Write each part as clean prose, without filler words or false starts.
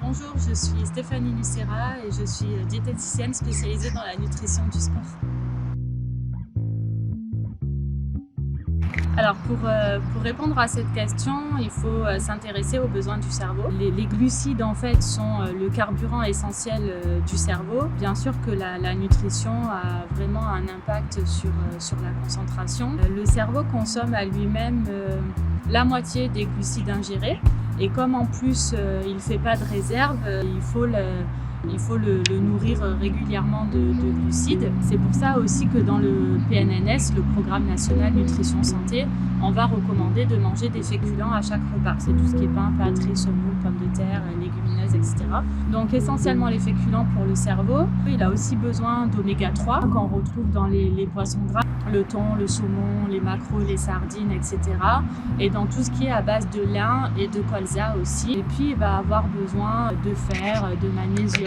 Bonjour, je suis Stéphanie Lucera et je suis diététicienne spécialisée dans la nutrition du sport. Alors pour répondre à cette question, il faut s'intéresser aux besoins du cerveau. Les glucides en fait sont le carburant essentiel du cerveau. Bien sûr que la nutrition a vraiment un impact sur la concentration. Le cerveau consomme à lui-même la moitié des glucides ingérés. Et comme en plus il ne fait pas de réserve, il faut le nourrir régulièrement de glucides. C'est pour ça aussi que dans le PNNS, le Programme National Nutrition Santé, on va recommander de manger des féculents à chaque repas. C'est tout ce qui est pain, pâtes, riz, semoule, pommes de terre, légumineuses, etc. Donc essentiellement les féculents pour le cerveau. Il a aussi besoin d'oméga 3 qu'on retrouve dans les poissons gras, le thon, le saumon, les maquereaux, les sardines, etc. Et dans tout ce qui est à base de lin et de colza aussi. Et puis il va avoir besoin de fer, de magnésium,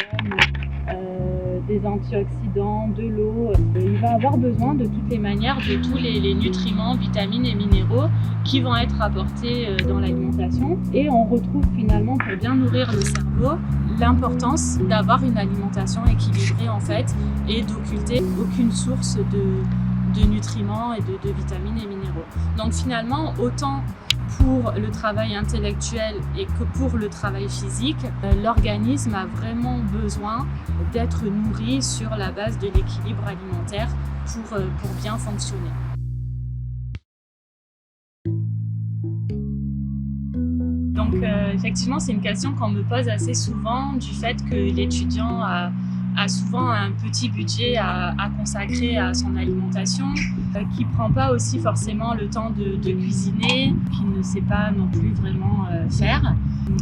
des antioxydants, de l'eau. Il va avoir besoin de toutes les manières de tous les nutriments, vitamines et minéraux qui vont être apportés dans l'alimentation. Et on retrouve finalement, pour bien nourrir le cerveau, l'importance d'avoir une alimentation équilibrée en fait et d'occulter aucune source de nutriments et de vitamines et minéraux. Donc finalement, autant pour le travail intellectuel et que pour le travail physique, l'organisme a vraiment besoin d'être nourri sur la base de l'équilibre alimentaire pour bien fonctionner. Donc effectivement, c'est une question qu'on me pose assez souvent du fait que l'étudiant a souvent un petit budget à consacrer à son alimentation, qui ne prend pas aussi forcément le temps de cuisiner, qui ne sait pas non plus vraiment faire.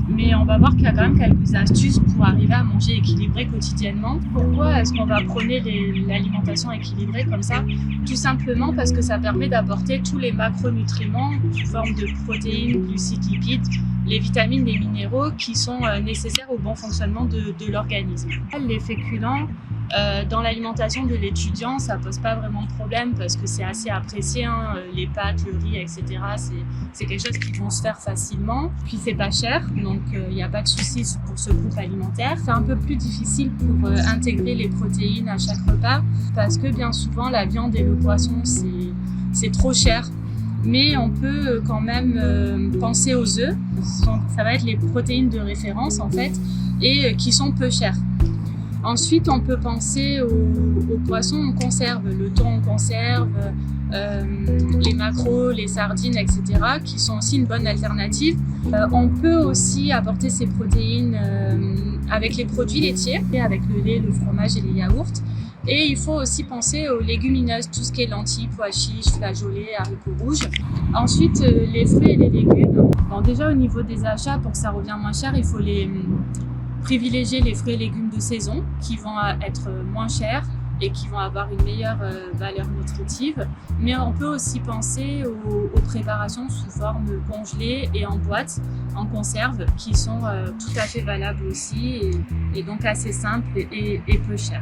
Mais on va voir qu'il y a quand même quelques astuces pour arriver à manger équilibré quotidiennement. Pourquoi est-ce qu'on va prôner l'alimentation équilibrée comme ça? Tout simplement parce que ça permet d'apporter tous les macronutriments sous forme de protéines, glucides, lipides, les vitamines, les minéraux qui sont nécessaires au bon fonctionnement de l'organisme. Les féculents, dans l'alimentation de l'étudiant, ça pose pas vraiment de problème parce que c'est assez apprécié, hein. Les pâtes, le riz, etc. C'est quelque chose qui vont se faire facilement. Puis c'est pas cher, donc il n'y a pas de souci pour ce groupe alimentaire. C'est un peu plus difficile pour intégrer les protéines à chaque repas parce que bien souvent la viande et le poisson c'est trop cher. Mais on peut quand même penser aux œufs. Ça va être les protéines de référence en fait et qui sont peu chères. Ensuite, on peut penser aux poissons en conserve, le thon en conserve, les maquereaux, les sardines, etc., qui sont aussi une bonne alternative. On peut aussi apporter ces protéines avec les produits laitiers, avec le lait, le fromage et les yaourts. Et il faut aussi penser aux légumineuses, tout ce qui est lentilles, pois chiches, flageolets, haricots rouges. Ensuite, les fruits et les légumes. Bon, déjà au niveau des achats, pour que ça revienne moins cher, il faut privilégier les fruits et légumes de saison qui vont être moins chers et qui vont avoir une meilleure valeur nutritive. Mais on peut aussi penser aux préparations sous forme congelée et en boîte, en conserve, qui sont tout à fait valables aussi et donc assez simples et peu chères.